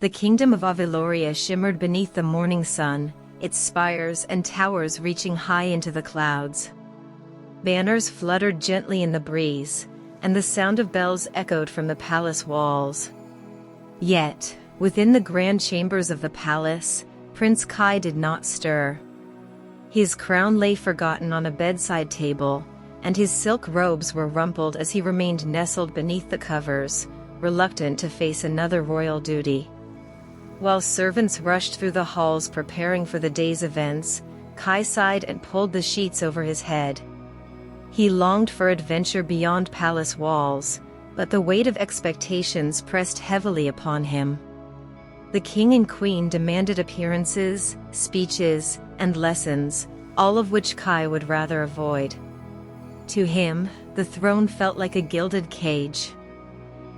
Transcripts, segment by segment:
The kingdom of Aveloria shimmered beneath the morning sun, its spires and towers reaching high into the clouds. Banners fluttered gently in the breeze, and the sound of bells echoed from the palace walls. Yet, within the grand chambers of the palace, Prince Kai did not stir. His crown lay forgotten on a bedside table, and his silk robes were rumpled as he remained nestled beneath the covers, reluctant to face another royal duty. While servants rushed through the halls preparing for the day's events, Kai sighed and pulled the sheets over his head. He longed for adventure beyond palace walls, but the weight of expectations pressed heavily upon him. The king and queen demanded appearances, speeches, and lessons, all of which Kai would rather avoid. To him, the throne felt like a gilded cage.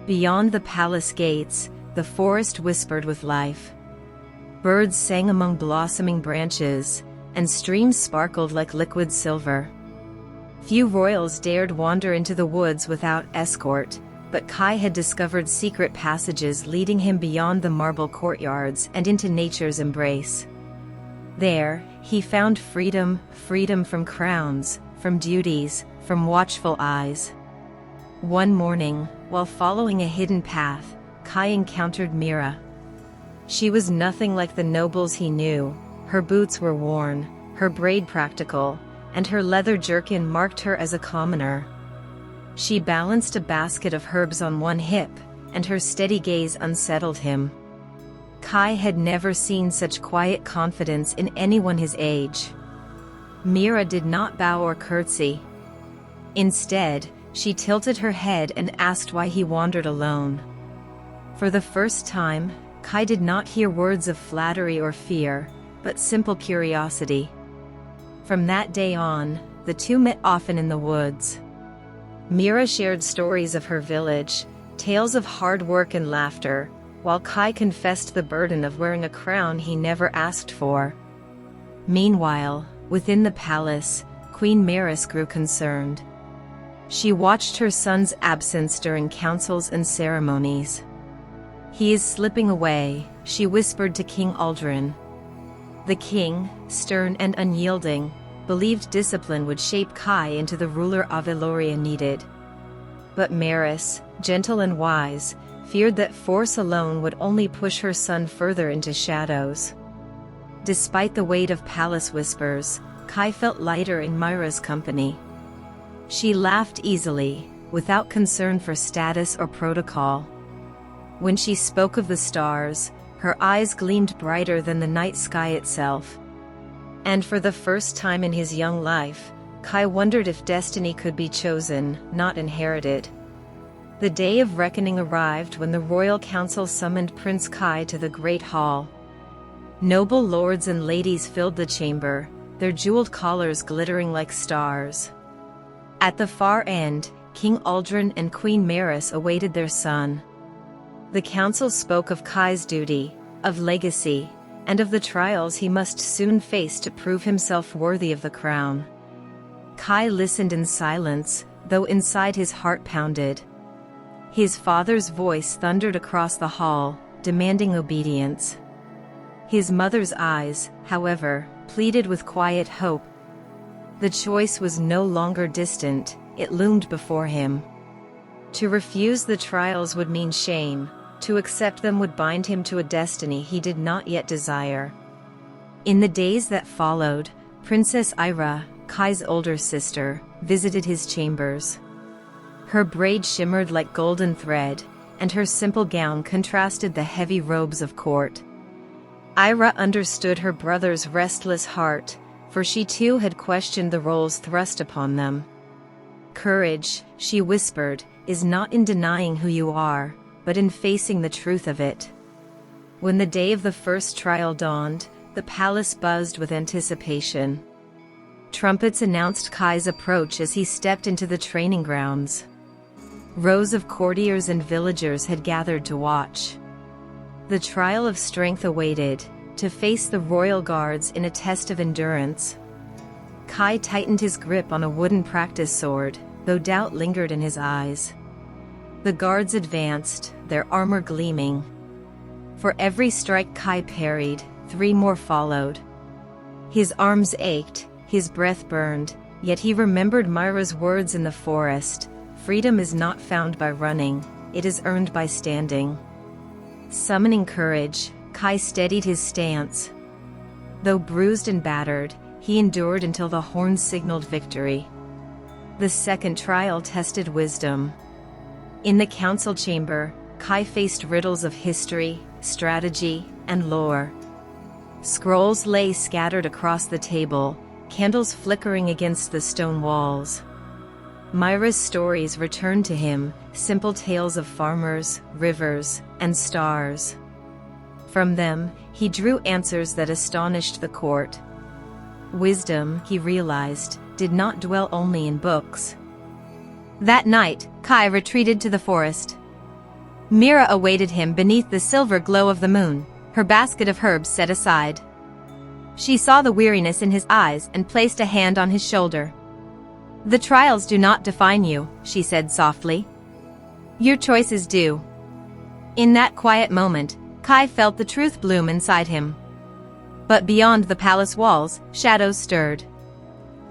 Beyond the palace gates, the forest whispered with life. Birds sang among blossoming branches, and streams sparkled like liquid silver. Few royals dared wander into the woods without escort, but Kai had discovered secret passages leading him beyond the marble courtyards and into nature's embrace. There, he found freedom from crowns, from duties, from watchful eyes. One morning, while following a hidden path, Kai encountered Mira. She was nothing like the nobles he knew. Her boots were worn, her braid practical, and her leather jerkin marked her as a commoner. She balanced a basket of herbs on one hip, and her steady gaze unsettled him. Kai had never seen such quiet confidence in anyone his age. Mira did not bow or curtsy. Instead, she tilted her head and asked why he wandered alone. For the first time, Kai did not hear words of flattery or fear, but simple curiosity. From that day on, the two met often in the woods. Mira shared stories of her village, tales of hard work and laughter, while Kai confessed the burden of wearing a crown he never asked for. Meanwhile, within the palace, Queen Maris grew concerned. She watched her son's absence during councils and ceremonies. "He is slipping away," she whispered to King Aldrin. The king, stern and unyielding, believed discipline would shape Kai into the ruler Aveloria needed. But Maris, gentle and wise, feared that force alone would only push her son further into shadows. Despite the weight of palace whispers, Kai felt lighter in Myra's company. She laughed easily, without concern for status or protocol. When she spoke of the stars, her eyes gleamed brighter than the night sky itself. And for the first time in his young life, Kai wondered if destiny could be chosen, not inherited. The day of reckoning arrived when the royal council summoned Prince Kai to the great hall. Noble lords and ladies filled the chamber, their jeweled collars glittering like stars. At the far end, King Aldrin and Queen Maris awaited their son. The council spoke of Kai's duty, of legacy, and of the trials he must soon face to prove himself worthy of the crown. Kai listened in silence, though inside his heart pounded. His father's voice thundered across the hall, demanding obedience. His mother's eyes, however, pleaded with quiet hope. The choice was no longer distant, it loomed before him. To refuse the trials would mean shame. To accept them would bind him to a destiny he did not yet desire. In the days that followed, Princess Ira, Kai's older sister, visited his chambers. Her braid shimmered like golden thread, and her simple gown contrasted the heavy robes of court. Ira understood her brother's restless heart, for she too had questioned the roles thrust upon them. "Courage," she whispered, "is not in denying who you are, but in facing the truth of it." When the day of the first trial dawned, the palace buzzed with anticipation. Trumpets announced Kai's approach as he stepped into the training grounds. Rows of courtiers and villagers had gathered to watch. The trial of strength awaited, to face the royal guards in a test of endurance. Kai tightened his grip on a wooden practice sword, though doubt lingered in his eyes. The guards advanced, their armor gleaming. For every strike Kai parried, 3 more followed. His arms ached, his breath burned, yet he remembered Myra's words in the forest. Freedom is not found by running, it is earned by standing. Summoning courage, Kai steadied his stance. Though bruised and battered, he endured until the horn signaled victory. The second trial tested wisdom. In the council chamber, Kai faced riddles of history, strategy, and lore. Scrolls lay scattered across the table, candles flickering against the stone walls. Myra's stories returned to him, simple tales of farmers, rivers, and stars. From them, he drew answers that astonished the court. Wisdom, he realized, did not dwell only in books. That night, Kai retreated to the forest. Mira awaited him beneath the silver glow of the moon, her basket of herbs set aside. She saw the weariness in his eyes and placed a hand on his shoulder. "The trials do not define you," she said softly. "Your choices do." In that quiet moment, Kai felt the truth bloom inside him. But beyond the palace walls, shadows stirred.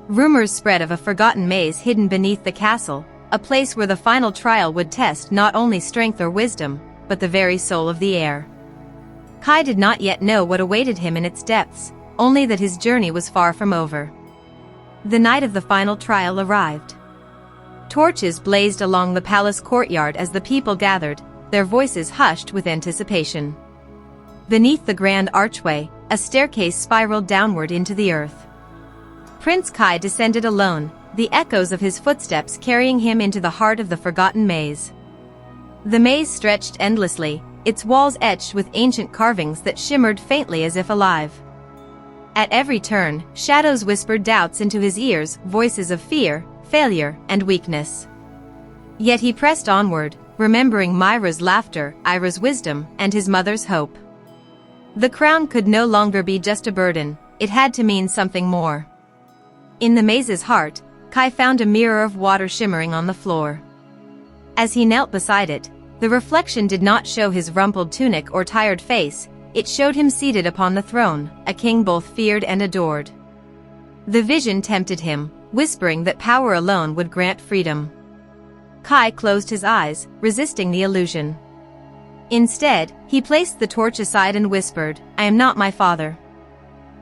Rumors spread of a forgotten maze hidden beneath the castle, a place where the final trial would test not only strength or wisdom, but the very soul of the air. Kai did not yet know what awaited him in its depths, only that his journey was far from over. The night of the final trial arrived. Torches blazed along the palace courtyard as the people gathered, their voices hushed with anticipation. Beneath the grand archway, a staircase spiraled downward into the earth. Prince Kai descended alone, the echoes of his footsteps carrying him into the heart of the forgotten maze. The maze stretched endlessly, its walls etched with ancient carvings that shimmered faintly as if alive. At every turn, shadows whispered doubts into his ears, voices of fear, failure, and weakness. Yet he pressed onward, remembering Myra's laughter, Ira's wisdom, and his mother's hope. The crown could no longer be just a burden, it had to mean something more. In the maze's heart, Kai found a mirror of water shimmering on the floor. As he knelt beside it, the reflection did not show his rumpled tunic or tired face, it showed him seated upon the throne, a king both feared and adored. The vision tempted him, whispering that power alone would grant freedom. Kai closed his eyes, resisting the illusion. Instead, he placed the torch aside and whispered, "I am not my father.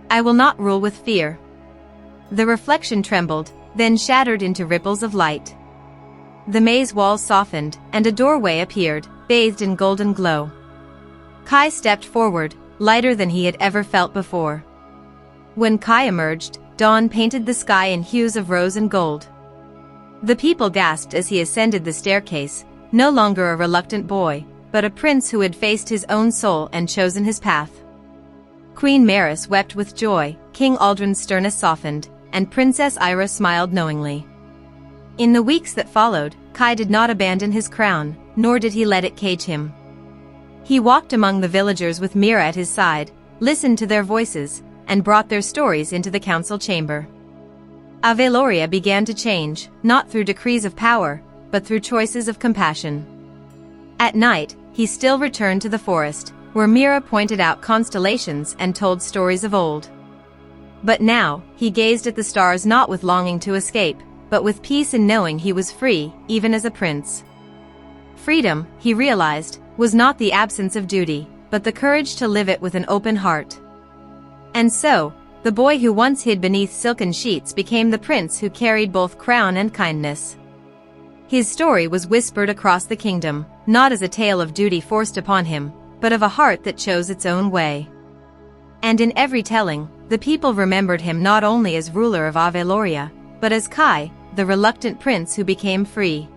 I will not rule with fear." The reflection trembled, then shattered into ripples of light. The maze walls softened, and a doorway appeared, bathed in golden glow. Kai stepped forward, lighter than he had ever felt before. When Kai emerged, dawn painted the sky in hues of rose and gold. The people gasped as he ascended the staircase, no longer a reluctant boy, but a prince who had faced his own soul and chosen his path. Queen Maris wept with joy, King Aldrin's sternness softened, and Princess Ira smiled knowingly. In the weeks that followed, Kai did not abandon his crown, nor did he let it cage him. He walked among the villagers with Mira at his side, listened to their voices, and brought their stories into the council chamber. Aveloria began to change, not through decrees of power, but through choices of compassion. At night, he still returned to the forest, where Mira pointed out constellations and told stories of old. But now, he gazed at the stars not with longing to escape, but with peace in knowing he was free, even as a prince. Freedom, he realized, was not the absence of duty, but the courage to live it with an open heart. And so, the boy who once hid beneath silken sheets became the prince who carried both crown and kindness. His story was whispered across the kingdom, not as a tale of duty forced upon him, but of a heart that chose its own way. And in every telling, the people remembered him not only as ruler of Aveloria, but as Kai, the reluctant prince who became free.